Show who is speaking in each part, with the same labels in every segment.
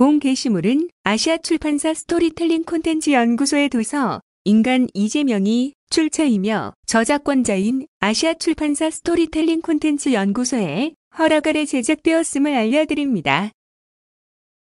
Speaker 1: 본 게시물은 아시아 출판사 스토리텔링 콘텐츠 연구소의 도서 인간 이재명이 출처이며 저작권자인 아시아 출판사 스토리텔링 콘텐츠 연구소의 허락 아래 제작되었음을 알려드립니다.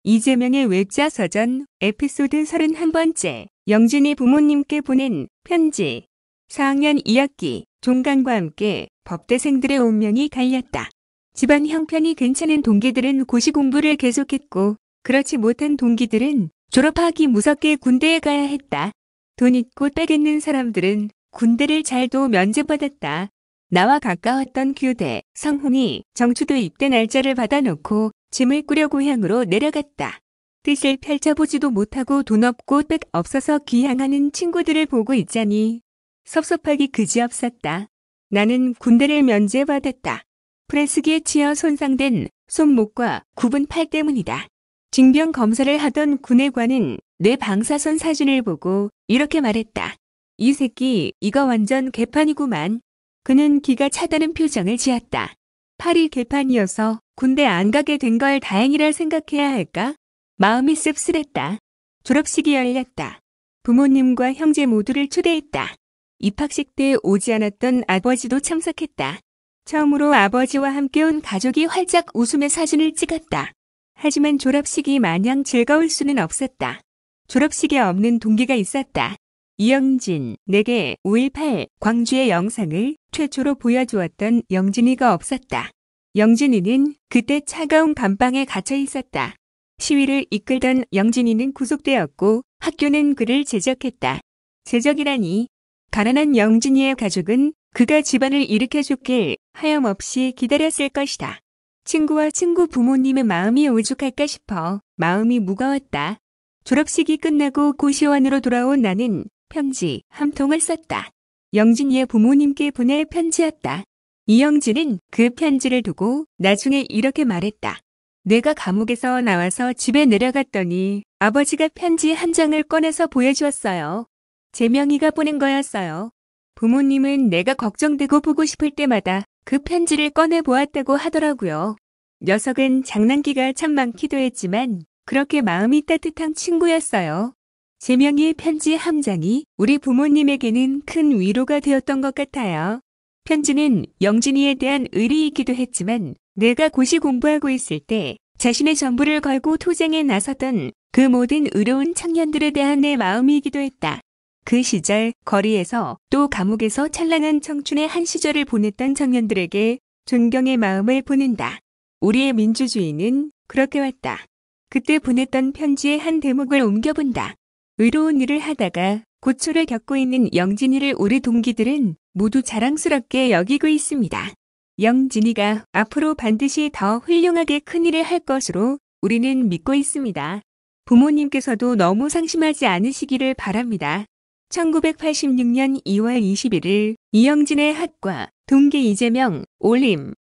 Speaker 1: 이재명의 외자 서전 에피소드 31번째 영진이 부모님께 보낸 편지. 4학년 2학기 종강과 함께 법대생들의 운명이 갈렸다. 집안 형편이 괜찮은 동기들은 고시 공부를 계속했고 그렇지 못한 동기들은 졸업하기 무섭게 군대에 가야 했다. 돈 있고 빽 있는 사람들은 군대를 잘도 면제받았다. 나와 가까웠던 규대, 성훈이 정추도 입대 날짜를 받아놓고 짐을 꾸려 고향으로 내려갔다. 뜻을 펼쳐보지도 못하고 돈 없고 빽 없어서 귀향하는 친구들을 보고 있자니 섭섭하기 그지없었다. 나는 군대를 면제받았다. 프레스기에 치여 손상된 손목과 굽은 팔 때문이다. 징병 검사를 하던 군의관은 내 방사선 사진을 보고 이렇게 말했다. 이 새끼 이거 완전 개판이구만. 그는 기가 차다는 표정을 지었다. 팔이 개판이어서 군대 안 가게 된 걸 다행이라 생각해야 할까? 마음이 씁쓸했다. 졸업식이 열렸다. 부모님과 형제 모두를 초대했다. 입학식 때 오지 않았던 아버지도 참석했다. 처음으로 아버지와 함께 온 가족이 활짝 웃으며 사진을 찍었다. 하지만 졸업식이 마냥 즐거울 수는 없었다. 졸업식에 없는 동기가 있었다. 이영진, 내게 5.18 광주의 영상을 최초로 보여주었던 영진이가 없었다. 영진이는 그때 차가운 감방에 갇혀 있었다. 시위를 이끌던 영진이는 구속되었고 학교는 그를 제적했다. 제적이라니. 가난한 영진이의 가족은 그가 집안을 일으켜줬길 하염없이 기다렸을 것이다. 친구와 친구 부모님의 마음이 오죽할까 싶어 마음이 무거웠다. 졸업식이 끝나고 고시원으로 돌아온 나는 편지 한 통을 썼다. 영진이의 부모님께 보낼 편지였다. 이영진은 그 편지를 두고 나중에 이렇게 말했다. 내가 감옥에서 나와서 집에 내려갔더니 아버지가 편지 한 장을 꺼내서 보여주었어요. 재명이가 보낸 거였어요. 부모님은 내가 걱정되고 보고 싶을 때마다 그 편지를 꺼내 보았다고 하더라고요. 녀석은 장난기가 참 많기도 했지만 그렇게 마음이 따뜻한 친구였어요. 재명이의 편지 한 장이 우리 부모님에게는 큰 위로가 되었던 것 같아요. 편지는 영진이에 대한 의리이기도 했지만 내가 고시 공부하고 있을 때 자신의 전부를 걸고 투쟁에 나섰던 그 모든 의로운 청년들에 대한 내 마음이기도 했다. 그 시절 거리에서 또 감옥에서 찬란한 청춘의 한 시절을 보냈던 청년들에게 존경의 마음을 보낸다. 우리의 민주주의는 그렇게 왔다. 그때 보냈던 편지의 한 대목을 옮겨본다. 의로운 일을 하다가 고초를 겪고 있는 영진이를 우리 동기들은 모두 자랑스럽게 여기고 있습니다. 영진이가 앞으로 반드시 더 훌륭하게 큰 일을 할 것으로 우리는 믿고 있습니다. 부모님께서도 너무 상심하지 않으시기를 바랍니다. 1986년 2월 21일 이영진의 학과 동기 이재명 올림.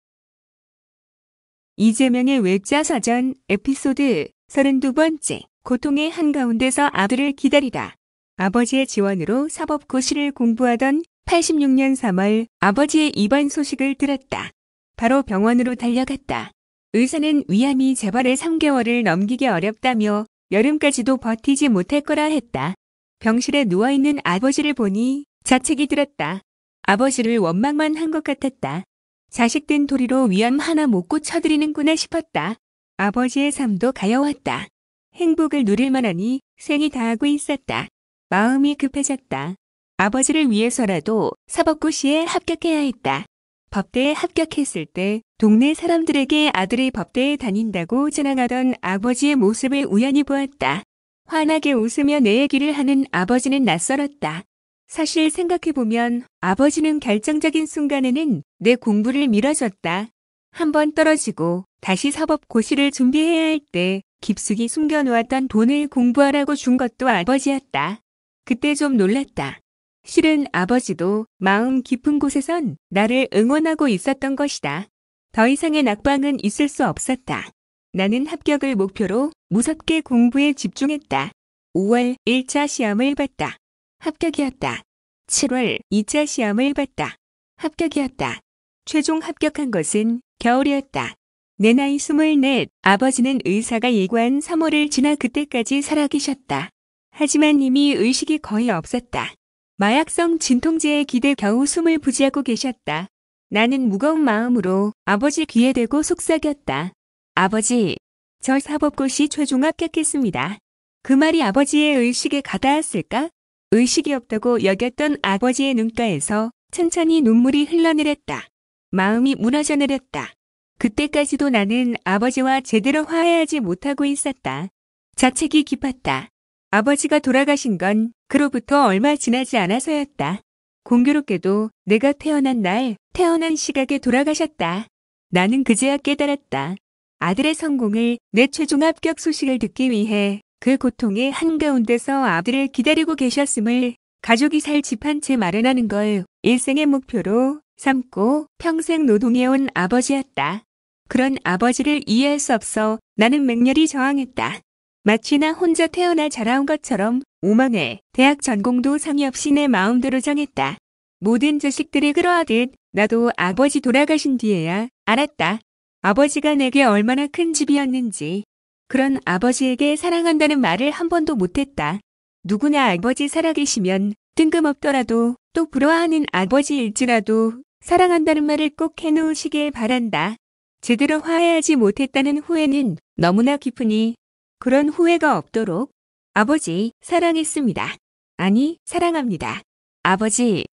Speaker 1: 이재명의 외자 서전 에피소드 32번째 고통의 한가운데서 아들을 기다리다. 아버지의 지원으로 사법고시를 공부하던 86년 3월 아버지의 입원 소식을 들었다. 바로 병원으로 달려갔다. 의사는 위암이 재발해 3개월을 넘기기 어렵다며 여름까지도 버티지 못할 거라 했다. 병실에 누워있는 아버지를 보니 자책이 들었다. 아버지를 원망만 한 것 같았다. 자식된 도리로 위암 하나 못 고쳐드리는구나 싶었다. 아버지의 삶도 가여웠다. 행복을 누릴 만하니 생이 다하고 있었다. 마음이 급해졌다. 아버지를 위해서라도 사법고시에 합격해야 했다. 법대에 합격했을 때 동네 사람들에게 아들이 법대에 다닌다고 자랑하던 아버지의 모습을 우연히 보았다. 환하게 웃으며 내 얘기를 하는 아버지는 낯설었다. 사실 생각해보면 아버지는 결정적인 순간에는 내 공부를 밀어줬다. 한번 떨어지고 다시 사법고시를 준비해야 할 때 깊숙이 숨겨놓았던 돈을 공부하라고 준 것도 아버지였다. 그때 좀 놀랐다. 실은 아버지도 마음 깊은 곳에선 나를 응원하고 있었던 것이다. 더 이상의 낙방은 있을 수 없었다. 나는 합격을 목표로 무섭게 공부에 집중했다. 5월 1차 시험을 봤다. 합격이었다. 7월 2차 시험을 봤다. 합격이었다. 최종 합격한 것은 겨울이었다. 내 나이 24, 아버지는 의사가 예고한 3월을 지나 그때까지 살아계셨다. 하지만 이미 의식이 거의 없었다. 마약성 진통제에 기대 겨우 숨을 부지하고 계셨다. 나는 무거운 마음으로 아버지 귀에 대고 속삭였다. 아버지, 저 사법고시 최종 합격했습니다. 그 말이 아버지의 의식에 가닿았을까? 의식이 없다고 여겼던 아버지의 눈가에서 천천히 눈물이 흘러내렸다. 마음이 무너져 내렸다. 그때까지도 나는 아버지와 제대로 화해하지 못하고 있었다. 자책이 깊었다. 아버지가 돌아가신 건 그로부터 얼마 지나지 않아서였다. 공교롭게도 내가 태어난 날, 태어난 시각에 돌아가셨다. 나는 그제야 깨달았다. 아들의 성공을, 내 최종 합격 소식을 듣기 위해 그 고통의 한가운데서 아들을 기다리고 계셨음을, 가족이 살 집 한 채 마련하는 걸 일생의 목표로 삼고 평생 노동해온 아버지였다. 그런 아버지를 이해할 수 없어 나는 맹렬히 저항했다. 마치 나 혼자 태어나 자라온 것처럼 오만해 대학 전공도 상의 없이 내 마음대로 정했다. 모든 자식들이 그러하듯 나도 아버지 돌아가신 뒤에야 알았다. 아버지가 내게 얼마나 큰 집이었는지. 그런 아버지에게 사랑한다는 말을 한 번도 못했다. 누구나 아버지 살아계시면 뜬금없더라도 또 부러워하는 아버지일지라도 사랑한다는 말을 꼭 해놓으시길 바란다. 제대로 화해하지 못했다는 후회는 너무나 깊으니 그런 후회가 없도록 아버지 사랑했습니다. 아니, 사랑합니다. 아버지.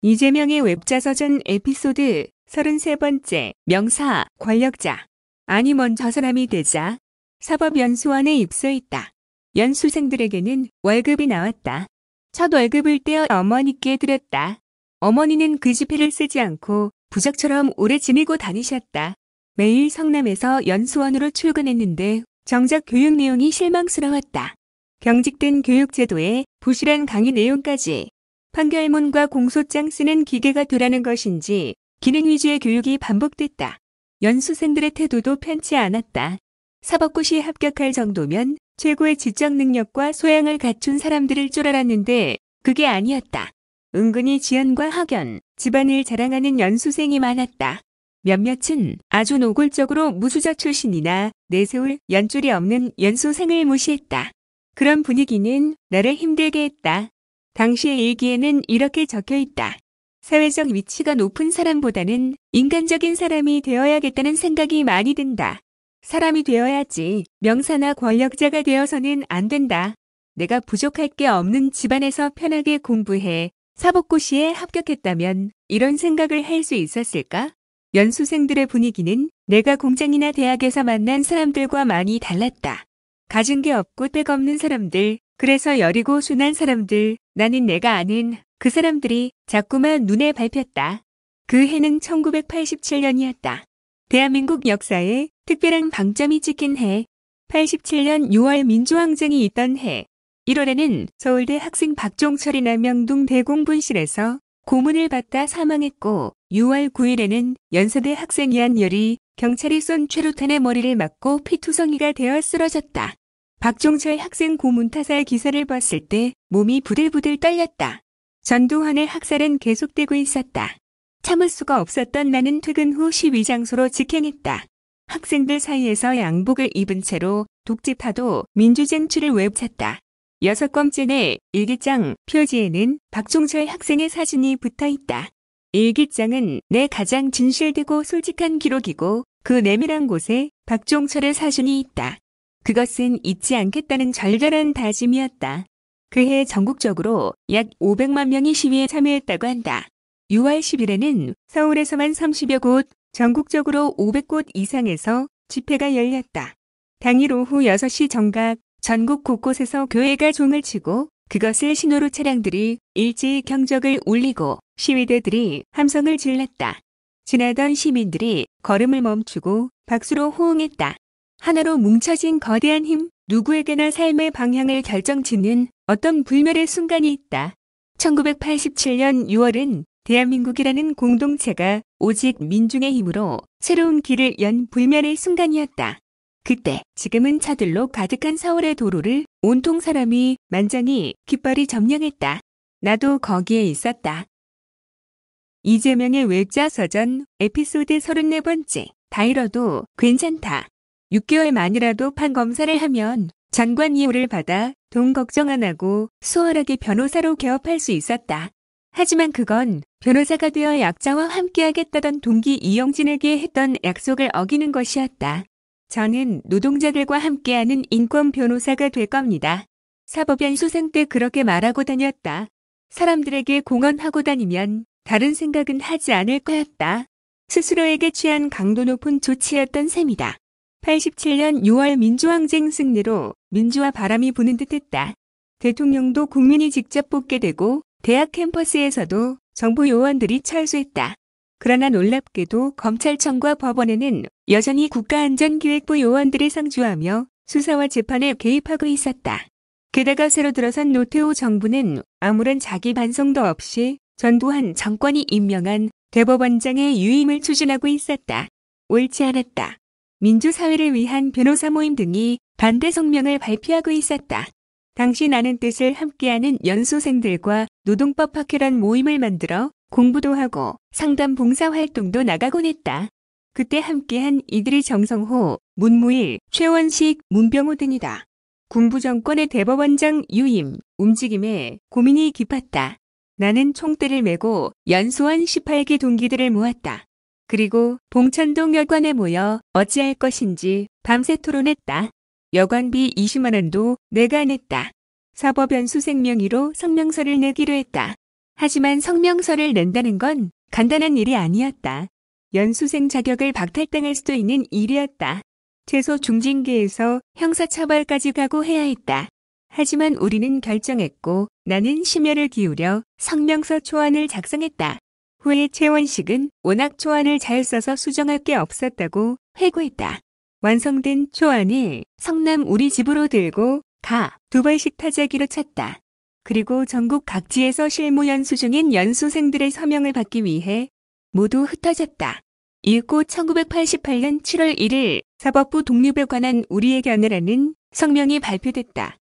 Speaker 1: 이재명의 웹자서전 에피소드 33번째 명사 권력자. 아니 먼 저 사람이 되자 사법연수원에 입소했다. 연수생들에게는 월급이 나왔다. 첫 월급을 떼어 어머니께 드렸다. 어머니는 그 지폐를 쓰지 않고 부적처럼 오래 지니고 다니셨다. 매일 성남에서 연수원으로 출근했는데 정작 교육 내용이 실망스러웠다. 경직된 교육제도에 부실한 강의 내용까지. 판결문과 공소장 쓰는 기계가 되라는 것인지 기능 위주의 교육이 반복됐다. 연수생들의 태도도 편치 않았다. 사법고시에 합격할 정도면 최고의 지적 능력과 소양을 갖춘 사람들일 줄 알았는데 그게 아니었다. 은근히 지연과 학연, 집안을 자랑하는 연수생이 많았다. 몇몇은 아주 노골적으로 무수자 출신이나 내세울 연줄이 없는 연수생을 무시했다. 그런 분위기는 나를 힘들게 했다. 당시의 일기에는 이렇게 적혀있다. 사회적 위치가 높은 사람보다는 인간적인 사람이 되어야겠다는 생각이 많이 든다. 사람이 되어야지 명사나 권력자가 되어서는 안 된다. 내가 부족할 게 없는 집안에서 편하게 공부해 사법고시에 합격했다면 이런 생각을 할 수 있었을까? 연수생들의 분위기는 내가 공장이나 대학에서 만난 사람들과 많이 달랐다. 가진 게 없고 백 없는 사람들, 그래서 여리고 순한 사람들, 나는 내가 아는 그 사람들이 자꾸만 눈에 밟혔다. 그 해는 1987년이었다. 대한민국 역사에 특별한 방점이 찍힌 해. 87년 6월 민주항쟁이 있던 해. 1월에는 서울대 학생 박종철이 남영동 대공분실에서 고문을 받다 사망했고 6월 9일에는 연세대 학생 이한열이 경찰이 쏜 최루탄에 머리를 맞고 피투성이가 되어 쓰러졌다. 박종철 학생 고문 타살 기사를 봤을 때 몸이 부들부들 떨렸다. 전두환의 학살은 계속되고 있었다. 참을 수가 없었던 나는 퇴근 후 시위 장소로 직행했다. 학생들 사이에서 양복을 입은 채로 독집하도 민주쟁취를 외쳤다. 6권째 일기장 표지에는 박종철 학생의 사진이 붙어있다. 일기장은 내 가장 진실되고 솔직한 기록이고 그 내밀한 곳에 박종철의 사진이 있다. 그것은 잊지 않겠다는 절절한 다짐이었다. 그해 전국적으로 약 500만 명이 시위에 참여했다고 한다. 6월 10일에는 서울에서만 30여 곳, 전국적으로 500곳 이상에서 집회가 열렸다. 당일 오후 6시 정각 전국 곳곳에서 교회가 종을 치고 그것을 신호로 차량들이 일제히 경적을 울리고 시위대들이 함성을 질렀다. 지나던 시민들이 걸음을 멈추고 박수로 호응했다. 하나로 뭉쳐진 거대한 힘, 누구에게나 삶의 방향을 결정짓는 어떤 불멸의 순간이 있다. 1987년 6월은 대한민국이라는 공동체가 오직 민중의 힘으로 새로운 길을 연 불멸의 순간이었다. 그때 지금은 차들로 가득한 서울의 도로를 온통 사람이 만장히 깃발이 점령했다. 나도 거기에 있었다. 이재명의 외자 서전 에피소드 34번째. 다 잃어도 괜찮다. 6개월 만이라도 판검사를 하면 장관 이호를 받아 돈 걱정 안 하고 수월하게 변호사로 개업할 수 있었다. 하지만 그건 변호사가 되어 약자와 함께하겠다던 동기 이영진에게 했던 약속을 어기는 것이었다. 저는 노동자들과 함께하는 인권 변호사가 될 겁니다. 사법연수생 때 그렇게 말하고 다녔다. 사람들에게 공언하고 다니면 다른 생각은 하지 않을 거였다. 스스로에게 취한 강도 높은 조치였던 셈이다. 87년 6월 민주항쟁 승리로 민주화 바람이 부는 듯했다. 대통령도 국민이 직접 뽑게 되고 대학 캠퍼스에서도 정부 요원들이 철수했다. 그러나 놀랍게도 검찰청과 법원에는 여전히 국가안전기획부 요원들이 상주하며 수사와 재판에 개입하고 있었다. 게다가 새로 들어선 노태우 정부는 아무런 자기 반성도 없이 전두환 정권이 임명한 대법원장의 유임을 추진하고 있었다. 옳지 않았다. 민주사회를 위한 변호사 모임 등이 반대 성명을 발표하고 있었다. 당시 나는 뜻을 함께하는 연수생들과 노동법학회란 모임을 만들어 공부도 하고 상담 봉사활동도 나가곤 했다. 그때 함께한 이들이 정성호, 문무일, 최원식, 문병호 등이다. 군부 정권의 대법원장 유임, 움직임에 고민이 깊었다. 나는 총대를 메고 연수원 18기 동기들을 모았다. 그리고 봉천동 여관에 모여 어찌할 것인지 밤새 토론했다. 여관비 20만 원도 내가 냈다. 사법연수생 명의로 성명서를 내기로 했다. 하지만 성명서를 낸다는 건 간단한 일이 아니었다. 연수생 자격을 박탈당할 수도 있는 일이었다. 최소 중징계에서 형사처벌까지 각오해야 했다. 하지만 우리는 결정했고 나는 심혈을 기울여 성명서 초안을 작성했다. 후에 최원식은 워낙 초안을 잘 써서 수정할 게 없었다고 회고했다. 완성된 초안을 성남 우리 집으로 들고 가 2번씩 타자기로 쳤다. 그리고 전국 각지에서 실무 연수 중인 연수생들의 서명을 받기 위해 모두 흩어졌다. 읽고 1988년 7월 1일 사법부 독립에 관한 우리의 견해라는 성명이 발표됐다.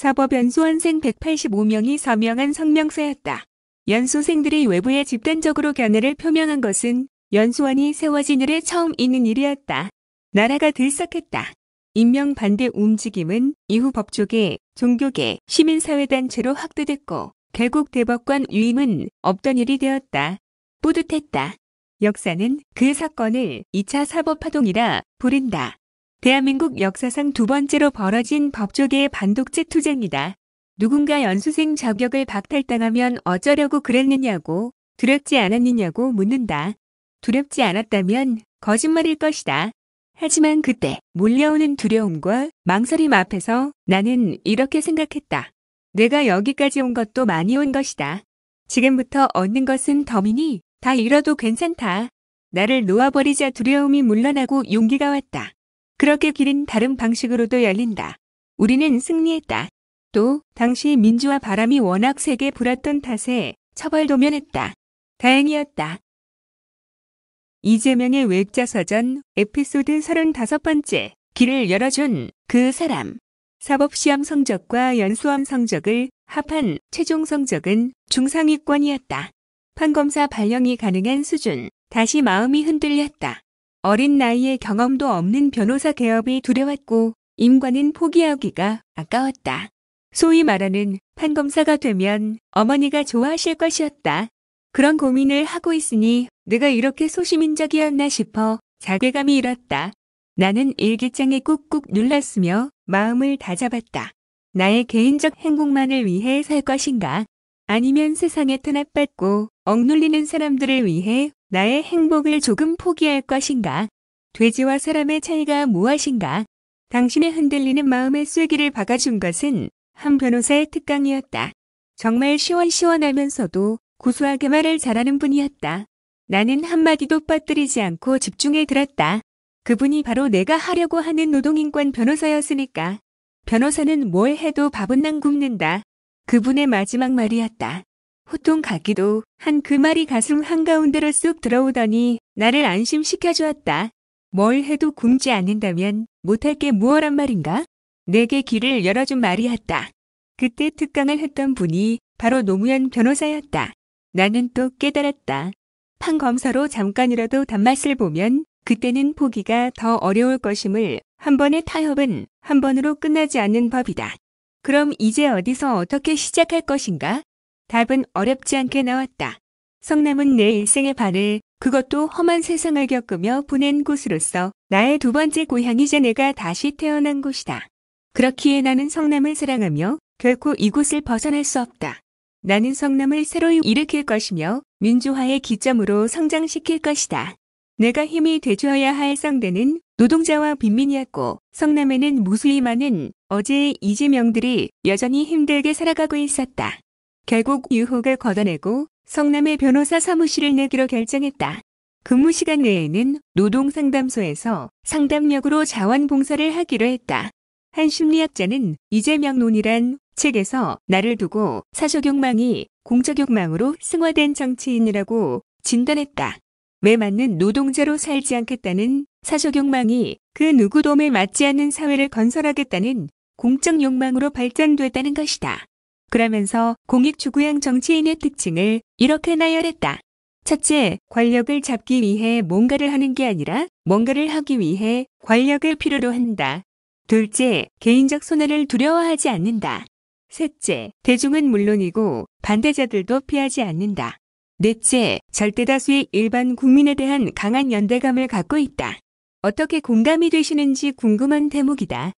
Speaker 1: 사법연수원생 185명이 서명한 성명서였다. 연수생들이 외부에 집단적으로 견해를 표명한 것은 연수원이 세워진 이래 처음 있는 일이었다. 나라가 들썩했다. 임명 반대 움직임은 이후 법조계, 종교계, 시민사회단체로 확대됐고 결국 대법관 유임은 없던 일이 되었다. 뿌듯했다. 역사는 그 사건을 2차 사법파동이라 부른다. 대한민국 역사상 두 번째로 벌어진 법조계의 반독재 투쟁이다. 누군가 연수생 자격을 박탈당하면 어쩌려고 그랬느냐고, 두렵지 않았느냐고 묻는다. 두렵지 않았다면 거짓말일 것이다. 하지만 그때 몰려오는 두려움과 망설임 앞에서 나는 이렇게 생각했다. 내가 여기까지 온 것도 많이 온 것이다. 지금부터 얻는 것은 덤이니 다 잃어도 괜찮다. 나를 놓아버리자 두려움이 물러나고 용기가 왔다. 그렇게 길은 다른 방식으로도 열린다. 우리는 승리했다. 또 당시 민주화 바람이 워낙 세게 불었던 탓에 처벌도면했다. 다행이었다. 이재명의 외자서전 에피소드 35번째. 길을 열어준 그 사람. 사법시험 성적과 연수원 성적을 합한 최종 성적은 중상위권이었다. 판검사 발령이 가능한 수준. 다시 마음이 흔들렸다. 어린 나이에 경험도 없는 변호사 개업이 두려웠고 임관은 포기하기가 아까웠다. 소위 말하는 판검사가 되면 어머니가 좋아하실 것이었다. 그런 고민을 하고 있으니 내가 이렇게 소시민적이었나 싶어 자괴감이 일었다. 나는 일기장에 꾹꾹 눌렀으며 마음을 다잡았다. 나의 개인적 행복만을 위해 살 것인가? 아니면 세상에 탄압받고 억눌리는 사람들을 위해 나의 행복을 조금 포기할 것인가? 돼지와 사람의 차이가 무엇인가? 당신의 흔들리는 마음의 쐐기를 박아준 것은 한 변호사의 특강이었다. 정말 시원시원하면서도 고소하게 말을 잘하는 분이었다. 나는 한마디도 빠뜨리지 않고 집중해 들었다. 그분이 바로 내가 하려고 하는 노동인권 변호사였으니까. 변호사는 뭘 해도 밥은 안 굶는다. 그분의 마지막 말이었다. 호통 가기도 한 그 말이 가슴 한가운데로 쑥 들어오더니 나를 안심시켜주었다. 뭘 해도 굶지 않는다면 못할 게 무엇란 말인가? 내게 길을 열어준 말이었다. 그때 특강을 했던 분이 바로 노무현 변호사였다. 나는 또 깨달았다. 판검사로 잠깐이라도 단맛을 보면 그때는 포기가 더 어려울 것임을, 한 번의 타협은 한 번으로 끝나지 않는 법이다. 그럼 이제 어디서 어떻게 시작할 것인가? 답은 어렵지 않게 나왔다. 성남은 내 일생의 반을, 그것도 험한 세상을 겪으며 보낸 곳으로서 나의 두 번째 고향이자 내가 다시 태어난 곳이다. 그렇기에 나는 성남을 사랑하며 결코 이곳을 벗어날 수 없다. 나는 성남을 새로이 일으킬 것이며 민주화의 기점으로 성장시킬 것이다. 내가 힘이 돼주어야 할 상대는 노동자와 빈민이었고, 성남에는 무수히 많은 어제의 이재명들이 여전히 힘들게 살아가고 있었다. 결국 유혹을 걷어내고 성남의 변호사 사무실을 내기로 결정했다. 근무 시간 외에는 노동상담소에서 상담역으로 자원봉사를 하기로 했다. 한 심리학자는 이재명 논이란 책에서 나를 두고 사적욕망이 공적욕망으로 승화된 정치인이라고 진단했다. 매 맞는 노동자로 살지 않겠다는 사적욕망이 그 누구도에 맞지 않는 사회를 건설하겠다는 공적욕망으로 발전됐다는 것이다. 그러면서 공익추구형 정치인의 특징을 이렇게 나열했다. 첫째, 권력을 잡기 위해 뭔가를 하는 게 아니라 뭔가를 하기 위해 권력을 필요로 한다. 둘째, 개인적 손해를 두려워하지 않는다. 셋째, 대중은 물론이고 반대자들도 피하지 않는다. 넷째, 절대다수의 일반 국민에 대한 강한 연대감을 갖고 있다. 어떻게 공감이 되시는지 궁금한 대목이다.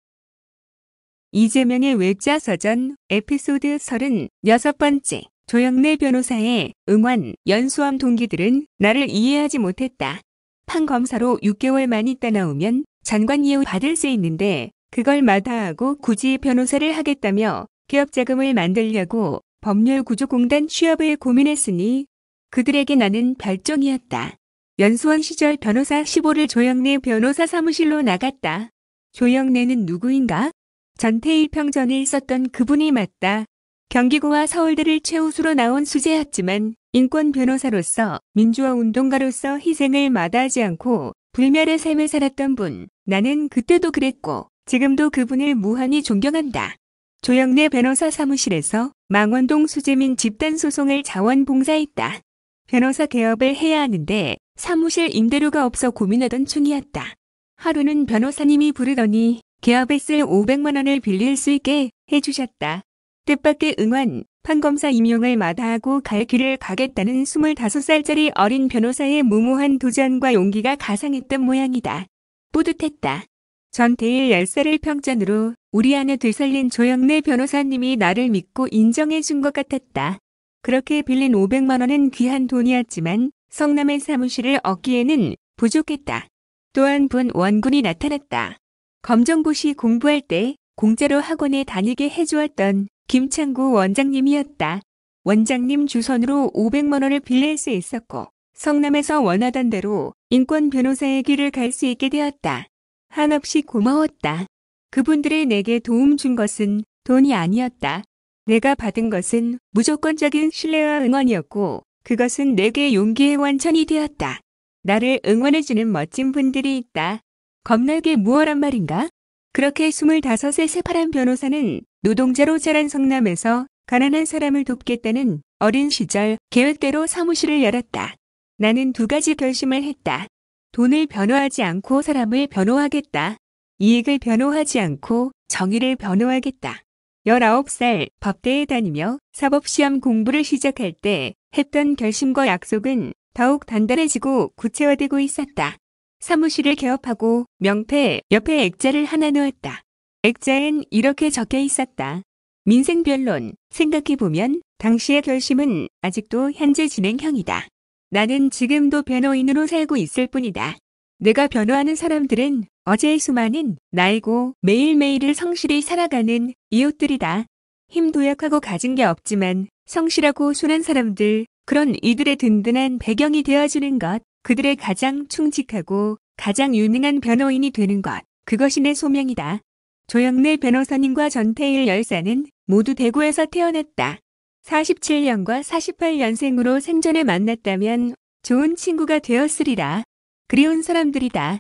Speaker 1: 이재명의 외자서전 에피소드 36번째. 조영래 변호사의 응원, 연수원 동기들은 나를 이해하지 못했다. 판검사로 6개월 만 있다 나오면 전관 이후 받을 수 있는데 그걸 마다하고 굳이 변호사를 하겠다며 기업자금을 만들려고 법률구조공단 취업을 고민했으니 그들에게 나는 별종이었다. 연수원 시절 변호사 15를 조영래 변호사 사무실로 나갔다. 조영래는 누구인가? 전태일 평전에 있었던 그분이 맞다. 경기고와 서울대를 최우수로 나온 수재였지만 인권 변호사로서 민주화 운동가로서 희생을 마다하지 않고 불멸의 삶을 살았던 분. 나는 그때도 그랬고 지금도 그분을 무한히 존경한다. 조영래 변호사 사무실에서 망원동 수재민 집단소송을 자원봉사했다. 변호사 개업을 해야 하는데 사무실 임대료가 없어 고민하던 중이었다. 하루는 변호사님이 부르더니 개업에 쓸 500만 원을 빌릴 수 있게 해주셨다. 뜻밖의 응원, 판검사 임용을 마다하고 갈 길을 가겠다는 25살짜리 어린 변호사의 무모한 도전과 용기가 가상했던 모양이다. 뿌듯했다. 전태일 10살을 평전으로 우리 안에 되살린 조영래 변호사님이 나를 믿고 인정해 준 것 같았다. 그렇게 빌린 500만 원은 귀한 돈이었지만 성남의 사무실을 얻기에는 부족했다. 또 한 분 원군이 나타났다. 검정고시 공부할 때 공짜로 학원에 다니게 해주었던 김창구 원장님이었다. 원장님 주선으로 500만 원을 빌릴 수 있었고 성남에서 원하던 대로 인권 변호사의 길을 갈 수 있게 되었다. 한없이 고마웠다. 그분들이 내게 도움 준 것은 돈이 아니었다. 내가 받은 것은 무조건적인 신뢰와 응원이었고 그것은 내게 용기의 원천이 되었다. 나를 응원해주는 멋진 분들이 있다. 겁나게 무얼한 말인가? 그렇게 25의 새파란 변호사는 노동자로 자란 성남에서 가난한 사람을 돕겠다는 어린 시절 계획대로 사무실을 열었다. 나는 두 가지 결심을 했다. 돈을 변호하지 않고 사람을 변호하겠다. 이익을 변호하지 않고 정의를 변호하겠다. 19살 법대에 다니며 사법시험 공부를 시작할 때 했던 결심과 약속은 더욱 단단해지고 구체화되고 있었다. 사무실을 개업하고 명패 옆에 액자를 하나 놓았다. 액자엔 이렇게 적혀 있었다. 민생변론, 생각해보면 당시의 결심은 아직도 현재 진행형이다. 나는 지금도 변호인으로 살고 있을 뿐이다. 내가 변호하는 사람들은 어제의 수많은 나이고 매일매일을 성실히 살아가는 이웃들이다. 힘도약하고 가진 게 없지만 성실하고 순한 사람들, 그런 이들의 든든한 배경이 되어주는 것, 그들의 가장 충직하고 가장 유능한 변호인이 되는 것, 그것이 내 소명이다. 조영래 변호사님과 전태일 열사는 모두 대구에서 태어났다. 47년과 48년생으로 생전에 만났다면 좋은 친구가 되었으리라. 그리운 사람들이다.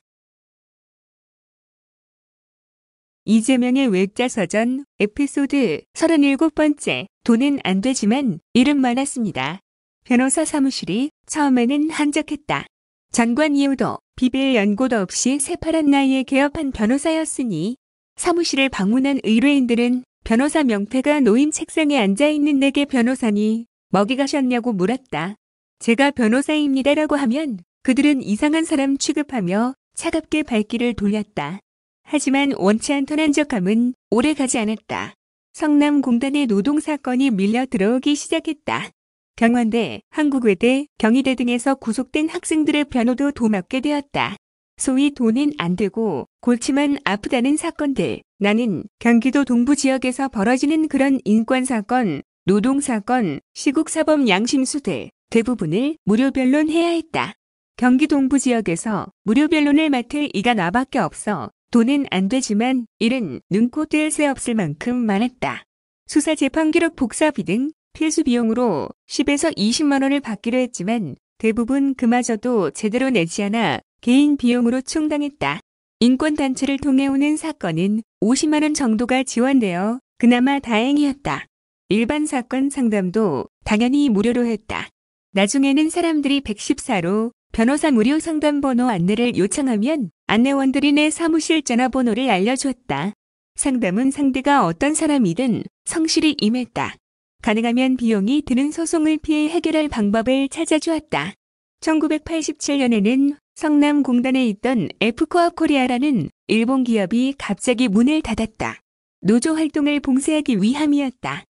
Speaker 1: 이재명의 외자서전 에피소드 37번째. 돈은 안 되지만 일은 많았습니다. 변호사 사무실이 처음에는 한적했다. 전관 이유도 비빌 연고도 없이 새파란 나이에 개업한 변호사였으니 사무실을 방문한 의뢰인들은 변호사 명패가 놓인 책상에 앉아있는 내게 변호사니 먹이 가셨냐고 물었다. 제가 변호사입니다라고 하면 그들은 이상한 사람 취급하며 차갑게 발길을 돌렸다. 하지만 원치 않던 한적함은 오래가지 않았다. 성남공단의 노동사건이 밀려 들어오기 시작했다. 경환대, 한국외대, 경희대 등에서 구속된 학생들의 변호도 도맡게 되었다. 소위 돈은 안 되고 골치만 아프다는 사건들. 나는 경기도 동부 지역에서 벌어지는 그런 인권사건, 노동사건, 시국사범 양심수들 대부분을 무료 변론해야 했다. 경기 동부 지역에서 무료 변론을 맡을 이가 나밖에 없어. 돈은 안 되지만 일은 눈코 뜰 새 없을 만큼 많았다. 수사 재판 기록 복사비 등 필수 비용으로 10에서 20만 원을 받기로 했지만 대부분 그마저도 제대로 내지 않아 개인 비용으로 충당했다. 인권단체를 통해 오는 사건은 50만 원 정도가 지원되어 그나마 다행이었다. 일반 사건 상담도 당연히 무료로 했다. 나중에는 사람들이 114로 변호사 무료 상담 번호 안내를 요청하면 안내원들이 내 사무실 전화번호를 알려주었다. 상담은 상대가 어떤 사람이든 성실히 임했다. 가능하면 비용이 드는 소송을 피해 해결할 방법을 찾아주었다. 1987년에는 성남공단에 있던 F코업 코리아라는 일본 기업이 갑자기 문을 닫았다. 노조 활동을 봉쇄하기 위함이었다.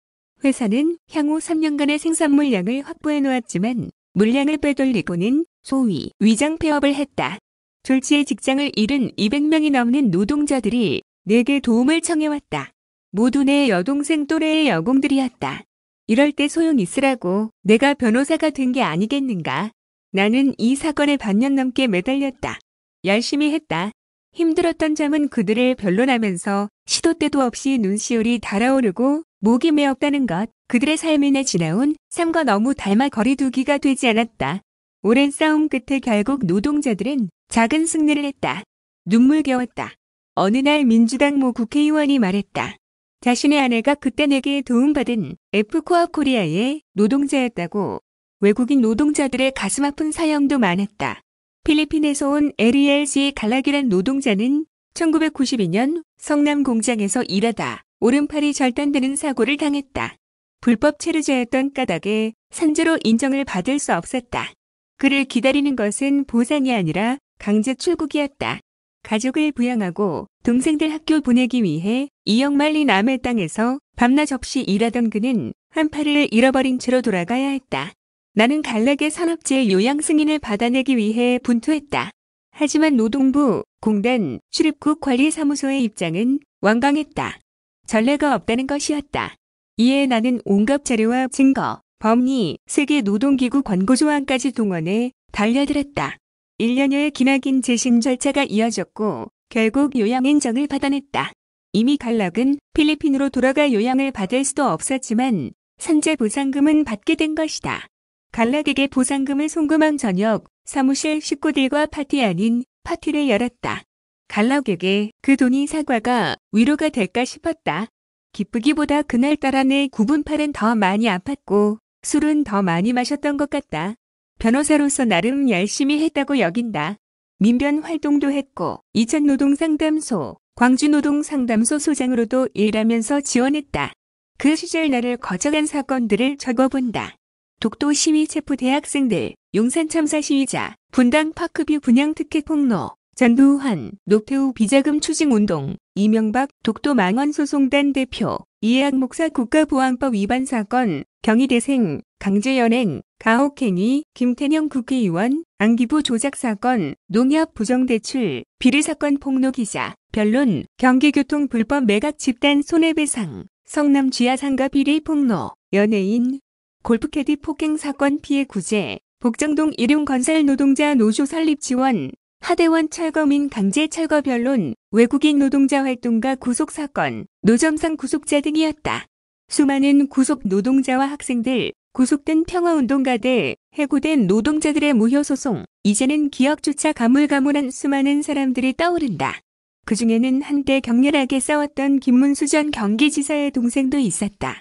Speaker 1: 회사는 향후 3년간의 생산 물량을 확보해 놓았지만 물량을 빼돌리고는 소위 위장 폐업을 했다. 졸지에 직장을 잃은 200명이 넘는 노동자들이 내게 도움을 청해왔다. 모두 내 여동생 또래의 여공들이었다. 이럴 때 소용 있으라고 내가 변호사가 된 게 아니겠는가. 나는 이 사건에 반년 넘게 매달렸다. 열심히 했다. 힘들었던 점은 그들을 변론하면서 시도 때도 없이 눈시울이 달아오르고 목이 메었다는 것. 그들의 삶에 내 지나온 삶과 너무 닮아 거리두기가 되지 않았다. 오랜 싸움 끝에 결국 노동자들은 작은 승리를 했다. 눈물겨웠다. 어느 날 민주당 모 국회의원이 말했다. 자신의 아내가 그때 내게 도움받은 F코업 코리아의 노동자였다고. 외국인 노동자들의 가슴 아픈 사연도 많았다. 필리핀에서 온 LELC 갈라기란 노동자는 1992년 성남 공장에서 일하다 오른팔이 절단되는 사고를 당했다. 불법 체류자였던 까닭에 산재로 인정을 받을 수 없었다. 그를 기다리는 것은 보상이 아니라 강제 출국이었다. 가족을 부양하고 동생들 학교 보내기 위해 2억 마일리 남의 땅에서 밤낮 없이 일하던 그는 한 팔을 잃어버린 채로 돌아가야 했다. 나는 갈라계 산업재 요양 승인을 받아내기 위해 분투했다. 하지만 노동부, 공단, 출입국 관리사무소의 입장은 완강했다. 전례가 없다는 것이었다. 이에 나는 온갖 자료와 증거, 법리, 세계노동기구 권고조항까지 동원해 달려들었다. 1년여의 기나긴 재심 절차가 이어졌고 결국 요양 인정을 받아냈다. 이미 갈락은 필리핀으로 돌아가 요양을 받을 수도 없었지만 산재 보상금은 받게 된 것이다. 갈락에게 보상금을 송금한 저녁 사무실 식구들과 파티 아닌 파티를 열었다. 갈락에게 그 돈이 사과가 위로가 될까 싶었다. 기쁘기보다 그날따라 내 굽은 팔은 더 많이 아팠고 술은 더 많이 마셨던 것 같다. 변호사로서 나름 열심히 했다고 여긴다. 민변 활동도 했고 이천노동상담소, 광주노동상담소 소장으로도 일하면서 지원했다. 그 시절 나를 거절한 사건들을 적어본다. 독도 시위 체포 대학생들, 용산 참사 시위자, 분당 파크뷰 분양 특혜 폭로, 전두환, 노태우 비자금 추징 운동, 이명박 독도 망원 소송단 대표, 이해학 목사 국가보안법 위반 사건, 경희대생, 강제연행, 가혹행위, 김태년 국회의원, 안기부 조작 사건, 농협 부정대출, 비리사건 폭로 기자, 변론, 경기교통 불법 매각 집단 손해배상, 성남 지하상가 비리 폭로, 연예인, 골프캐디 폭행 사건 피해 구제, 복정동 일용건설 노동자 노조 설립 지원, 하대원 철거민 강제 철거 변론, 외국인 노동자 활동가 구속 사건, 노점상 구속자 등이었다. 수많은 구속 노동자와 학생들, 구속된 평화운동가들, 해고된 노동자들의 무효 소송, 이제는 기억조차 가물가물한 수많은 사람들이 떠오른다. 그중에는 한때 격렬하게 싸웠던 김문수 전 경기지사의 동생도 있었다.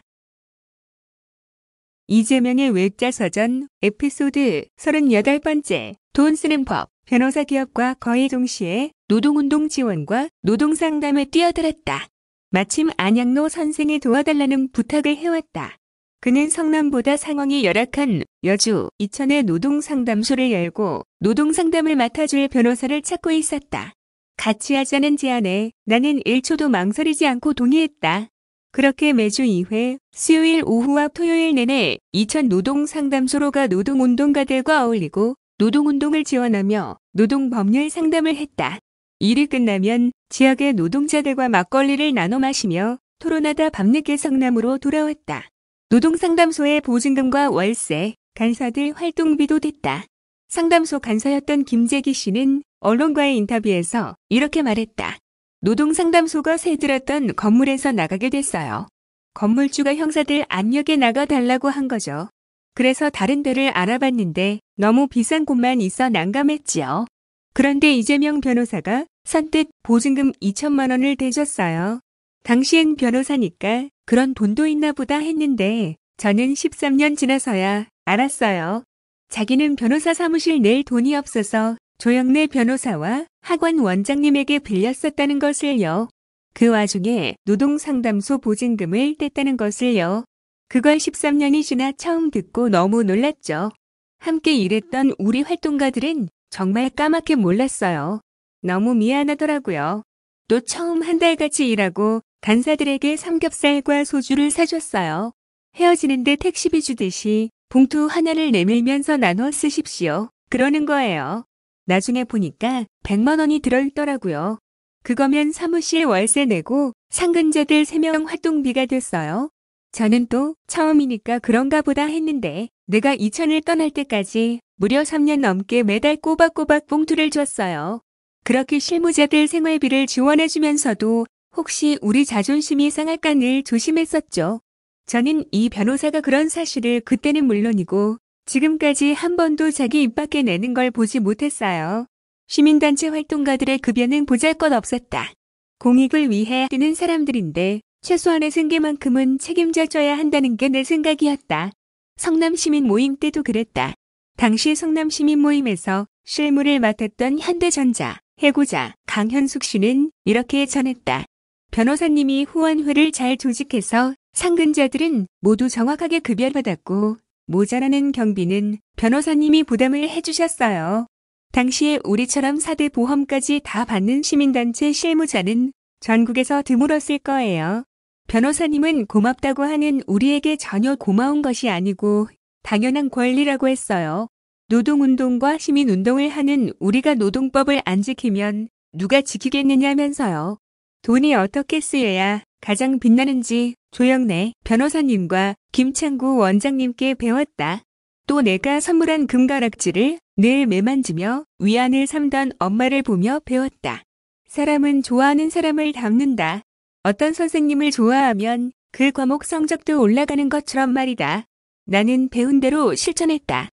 Speaker 1: 이재명의 외자 서전 에피소드 38번째 돈 쓰는 법. 변호사 기업과 거의 동시에 노동운동 지원과 노동상담에 뛰어들었다. 마침 안양노 선생이 도와달라는 부탁을 해왔다. 그는 성남보다 상황이 열악한 여주, 이천에 노동상담소를 열고 노동상담을 맡아줄 변호사를 찾고 있었다. 같이 하자는 제안에 나는 1초도 망설이지 않고 동의했다. 그렇게 매주 2회, 수요일 오후와 토요일 내내 이천 노동상담소로가 노동운동가들과 어울리고 노동운동을 지원하며 노동법률 상담을 했다. 일이 끝나면 지역의 노동자들과 막걸리를 나눠 마시며 토론하다 밤늦게 성남으로 돌아왔다. 노동상담소의 보증금과 월세, 간사들 활동비도 댔다. 상담소 간사였던 김재기 씨는 언론과의 인터뷰에서 이렇게 말했다. 노동상담소가 새들었던 건물에서 나가게 됐어요. 건물주가 형사들 압력에 나가달라고 한 거죠. 그래서 다른 데를 알아봤는데 너무 비싼 곳만 있어 난감했지요. 그런데 이재명 변호사가 선뜻 보증금 2천만 원을 대줬어요. 당시엔 변호사니까 그런 돈도 있나 보다 했는데 저는 13년 지나서야 알았어요. 자기는 변호사 사무실 낼 돈이 없어서 조영래 변호사와 학원 원장님에게 빌렸었다는 것을요. 그 와중에 노동상담소 보증금을 뗐다는 것을요. 그걸 13년이 지나 처음 듣고 너무 놀랐죠. 함께 일했던 우리 활동가들은 정말 까맣게 몰랐어요. 너무 미안하더라고요. 또 처음 한 달 같이 일하고 간사들에게 삼겹살과 소주를 사줬어요. 헤어지는데 택시비 주듯이 봉투 하나를 내밀면서 나눠 쓰십시오. 그러는 거예요. 나중에 보니까 100만 원이 들어있더라고요. 그거면 사무실 월세 내고 상근자들 3명 활동비가 됐어요. 저는 또 처음이니까 그런가 보다 했는데 내가 이천을 떠날 때까지 무려 3년 넘게 매달 꼬박꼬박 봉투를 줬어요. 그렇게 실무자들 생활비를 지원해주면서도 혹시 우리 자존심이 상할까 늘 조심했었죠. 저는 이 변호사가 그런 사실을 그때는 물론이고 지금까지 한 번도 자기 입 밖에 내는 걸 보지 못했어요. 시민단체 활동가들의 급여는 보잘것없었다. 공익을 위해 뛰는 사람들인데 최소한의 생계만큼은 책임져줘야 한다는 게 내 생각이었다. 성남시민 모임 때도 그랬다. 당시 성남시민 모임에서 실무를 맡았던 현대전자, 해고자, 강현숙 씨는 이렇게 전했다. 변호사님이 후원회를 잘 조직해서 상근자들은 모두 정확하게 급여받았고 모자라는 경비는 변호사님이 부담을 해주셨어요. 당시에 우리처럼 4대 보험까지 다 받는 시민단체 실무자는 전국에서 드물었을 거예요. 변호사님은 고맙다고 하는 우리에게 전혀 고마운 것이 아니고 당연한 권리라고 했어요. 노동운동과 시민운동을 하는 우리가 노동법을 안 지키면 누가 지키겠느냐면서요. 돈이 어떻게 쓰여야 가장 빛나는지 조영래 변호사님과 김창구 원장님께 배웠다. 또 내가 선물한 금가락지를 늘 매만지며 위안을 삼던 엄마를 보며 배웠다. 사람은 좋아하는 사람을 닮는다. 어떤 선생님을 좋아하면 그 과목 성적도 올라가는 것처럼 말이다. 나는 배운 대로 실천했다.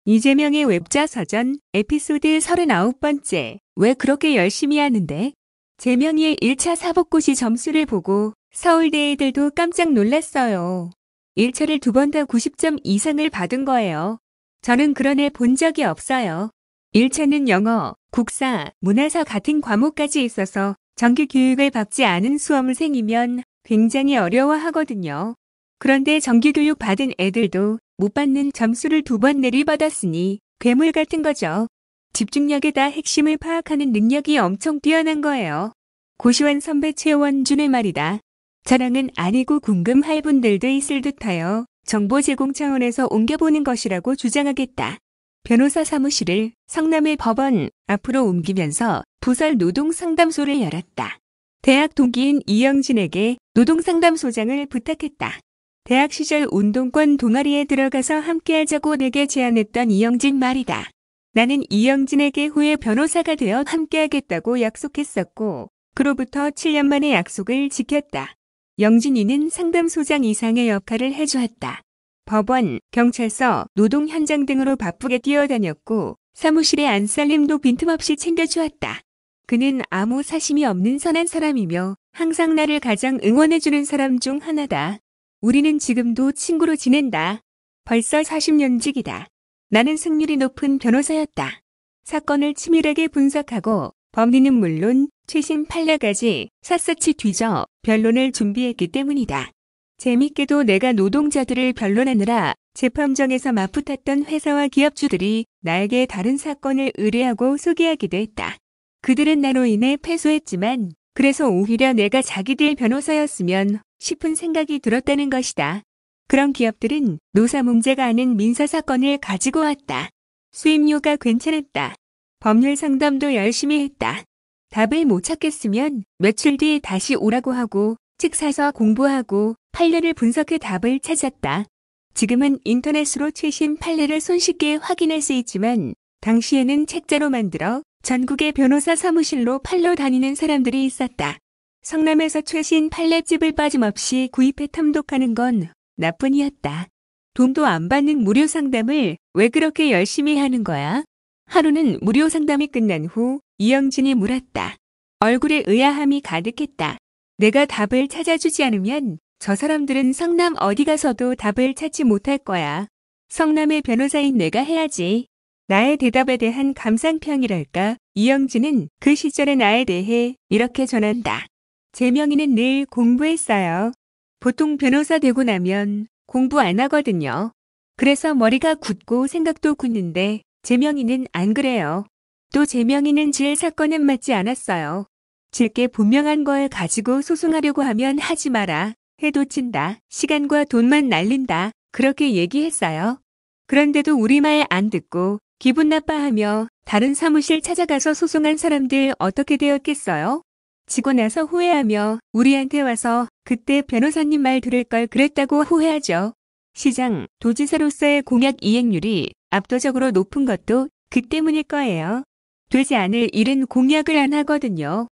Speaker 1: 이재명의 웹자 서전 에피소드 39번째. 왜 그렇게 열심히 하는데? 재명이의 1차 사법고시 점수를 보고 서울대 애들도 깜짝 놀랐어요. 1차를 2번 다 90점 이상을 받은 거예요. 저는 그런 애 본 적이 없어요. 1차는 영어, 국사, 문화사 같은 과목까지 있어서 정규 교육을 받지 않은 수험생이면 굉장히 어려워하거든요. 그런데 정규 교육 받은 애들도 못 받는 점수를 2번 내리받았으니 괴물 같은 거죠. 집중력에다 핵심을 파악하는 능력이 엄청 뛰어난 거예요. 고시원 선배 최원준의 말이다. 자랑은 아니고 궁금할 분들도 있을 듯하여 정보 제공 차원에서 옮겨보는 것이라고 주장하겠다. 변호사 사무실을 성남의 법원 앞으로 옮기면서 부설 노동상담소를 열었다. 대학 동기인 이영진에게 노동상담소장을 부탁했다. 대학 시절 운동권 동아리에 들어가서 함께하자고 내게 제안했던 이영진 말이다. 나는 이영진에게 후에 변호사가 되어 함께하겠다고 약속했었고 그로부터 7년 만에 약속을 지켰다. 영진이는 상담소장 이상의 역할을 해주었다. 법원, 경찰서, 노동 현장 등으로 바쁘게 뛰어다녔고 사무실의 안살림도 빈틈없이 챙겨주었다. 그는 아무 사심이 없는 선한 사람이며 항상 나를 가장 응원해주는 사람 중 하나다. 우리는 지금도 친구로 지낸다. 벌써 40년직이다. 나는 승률이 높은 변호사였다. 사건을 치밀하게 분석하고 법리는 물론 최신 판례까지 샅샅이 뒤져 변론을 준비했기 때문이다. 재밌게도 내가 노동자들을 변론하느라 재판정에서 맞붙었던 회사와 기업주들이 나에게 다른 사건을 의뢰하고 소개하기도 했다. 그들은 나로 인해 패소했지만 그래서 오히려 내가 자기들 변호사였으면 싶은 생각이 들었다는 것이다. 그런 기업들은 노사 문제가 아닌 민사사건을 가지고 왔다. 수임료가 괜찮았다. 법률 상담도 열심히 했다. 답을 못 찾겠으면 며칠 뒤에 다시 오라고 하고 책 사서 공부하고 판례를 분석해 답을 찾았다. 지금은 인터넷으로 최신 판례를 손쉽게 확인할 수 있지만 당시에는 책자로 만들어 전국의 변호사 사무실로 팔러 다니는 사람들이 있었다. 성남에서 최신 판례집을 빠짐없이 구입해 탐독하는 건 나뿐이었다. 돈도 안 받는 무료 상담을 왜 그렇게 열심히 하는 거야? 하루는 무료 상담이 끝난 후 이영진이 물었다. 얼굴에 의아함이 가득했다. 내가 답을 찾아주지 않으면 저 사람들은 성남 어디 가서도 답을 찾지 못할 거야. 성남의 변호사인 내가 해야지. 나의 대답에 대한 감상평이랄까? 이영진은 그 시절의 나에 대해 이렇게 전한다. 제명이는 늘 공부했어요. 보통 변호사 되고 나면 공부 안 하거든요. 그래서 머리가 굳고 생각도 굳는데 제명이는 안 그래요. 또 제명이는 질 사건은 맞지 않았어요. 질 게 분명한 걸 가지고 소송하려고 하면 하지 마라. 해도 친다. 시간과 돈만 날린다. 그렇게 얘기했어요. 그런데도 우리 말 안 듣고 기분 나빠하며 다른 사무실 찾아가서 소송한 사람들 어떻게 되었겠어요? 지고 나서 후회하며 우리한테 와서 그때 변호사님 말 들을 걸 그랬다고 후회하죠. 시장, 도지사로서의 공약 이행률이 압도적으로 높은 것도 그 때문일 거예요. 되지 않을 일은 공약을 안 하거든요.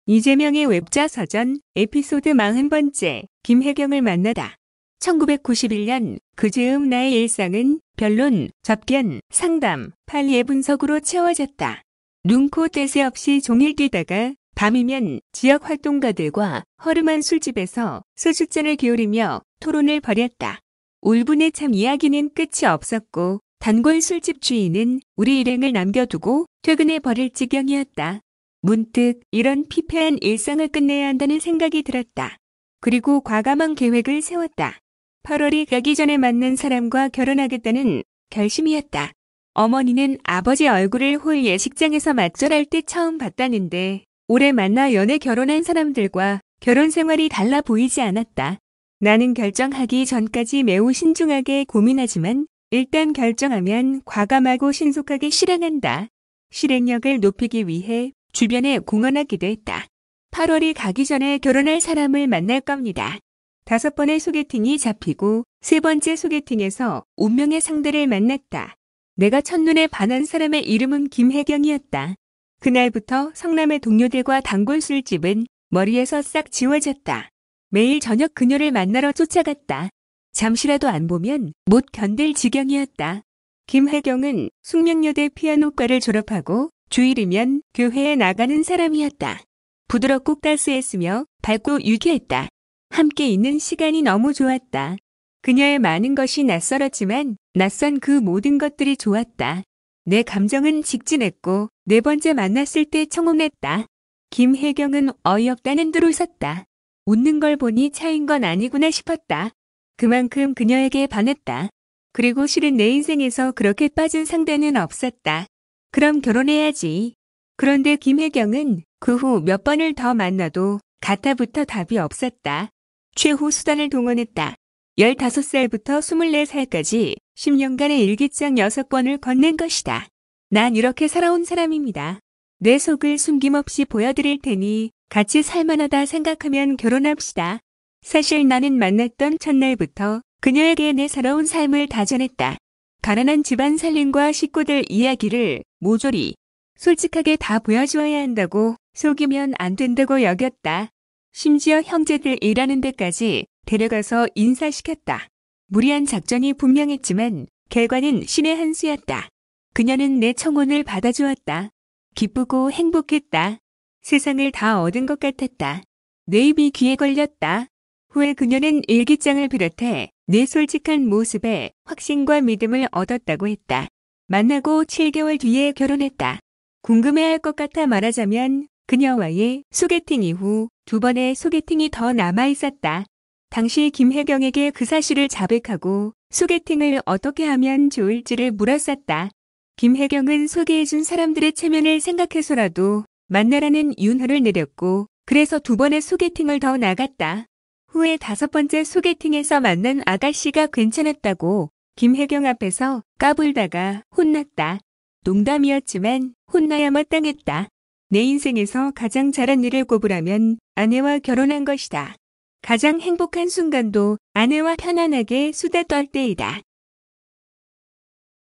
Speaker 1: 이재명의 웹자서전 에피소드 40번째 김혜경을 만나다. 1991년 그 즈음 나의 일상은 변론, 접견, 상담, 판례 분석으로 채워졌다. 눈코 뗄 새 없이 종일 뛰다가 밤이면 지역 활동가들과 허름한 술집에서 소주잔을 기울이며 토론을 벌였다. 울분의 참 이야기는 끝이 없었고 단골 술집 주인은 우리 일행을 남겨두고 퇴근해 버릴 지경이었다. 문득 이런 피폐한 일상을 끝내야 한다는 생각이 들었다. 그리고 과감한 계획을 세웠다. 8월이 가기 전에 만난 사람과 결혼하겠다는 결심이었다. 어머니는 아버지 얼굴을 홀 예식장에서 맞절할 때 처음 봤다는데 올해 만나 연애 결혼한 사람들과 결혼 생활이 달라 보이지 않았다. 나는 결정하기 전까지 매우 신중하게 고민하지만 일단 결정하면 과감하고 신속하게 실행한다. 실행력을 높이기 위해 주변에 공언하기도 했다. 8월이 가기 전에 결혼할 사람을 만날 겁니다. 5번의 소개팅이 잡히고 3번째 소개팅에서 운명의 상대를 만났다. 내가 첫눈에 반한 사람의 이름은 김혜경이었다. 그날부터 성남의 동료들과 단골 술집은 머리에서 싹 지워졌다. 매일 저녁 그녀를 만나러 쫓아갔다. 잠시라도 안 보면 못 견딜 지경이었다. 김혜경은 숙명여대 피아노과를 졸업하고 주일이면 교회에 나가는 사람이었다. 부드럽고 따스했으며 밝고 유쾌했다. 함께 있는 시간이 너무 좋았다. 그녀의 많은 것이 낯설었지만 낯선 그 모든 것들이 좋았다. 내 감정은 직진했고 4번째 만났을 때 청혼했다. 김혜경은 어이없다는 듯 웃었다. 웃는 걸 보니 차인 건 아니구나 싶었다. 그만큼 그녀에게 반했다. 그리고 실은 내 인생에서 그렇게 빠진 상대는 없었다. 그럼 결혼해야지. 그런데 김혜경은 그 후 몇 번을 더 만나도 가타부터 답이 없었다. 최후 수단을 동원했다. 15살부터 24살까지 10년간의 일기장 6권을 건넨 것이다. 난 이렇게 살아온 사람입니다. 내 속을 숨김없이 보여드릴 테니 같이 살만하다 생각하면 결혼합시다. 사실 나는 만났던 첫날부터 그녀에게 내 살아온 삶을 다 전했다. 가난한 집안 살림과 식구들 이야기를 모조리 솔직하게 다 보여주어야 한다고 속이면 안 된다고 여겼다. 심지어 형제들 일하는 데까지 데려가서 인사시켰다. 무리한 작전이 분명했지만 결과는 신의 한 수였다. 그녀는 내 청혼을 받아주었다. 기쁘고 행복했다. 세상을 다 얻은 것 같았다. 내 입이 귀에 걸렸다. 후에 그녀는 일기장을 비롯해 내 솔직한 모습에 확신과 믿음을 얻었다고 했다. 만나고 7개월 뒤에 결혼했다. 궁금해할 것 같아 말하자면 그녀와의 소개팅 이후 2번의 소개팅이 더 남아 있었다. 당시 김혜경에게 그 사실을 자백하고 소개팅을 어떻게 하면 좋을지를 물었었다. 김혜경은 소개해준 사람들의 체면을 생각해서라도 만나라는 윤허를 내렸고 그래서 2번의 소개팅을 더 나갔다. 후에 5번째 소개팅에서 만난 아가씨가 괜찮았다고 김혜경 앞에서 까불다가 혼났다. 농담이었지만 혼나야 마땅했다. 내 인생에서 가장 잘한 일을 꼽으라면 아내와 결혼한 것이다. 가장 행복한 순간도 아내와 편안하게 수다 떨 때이다.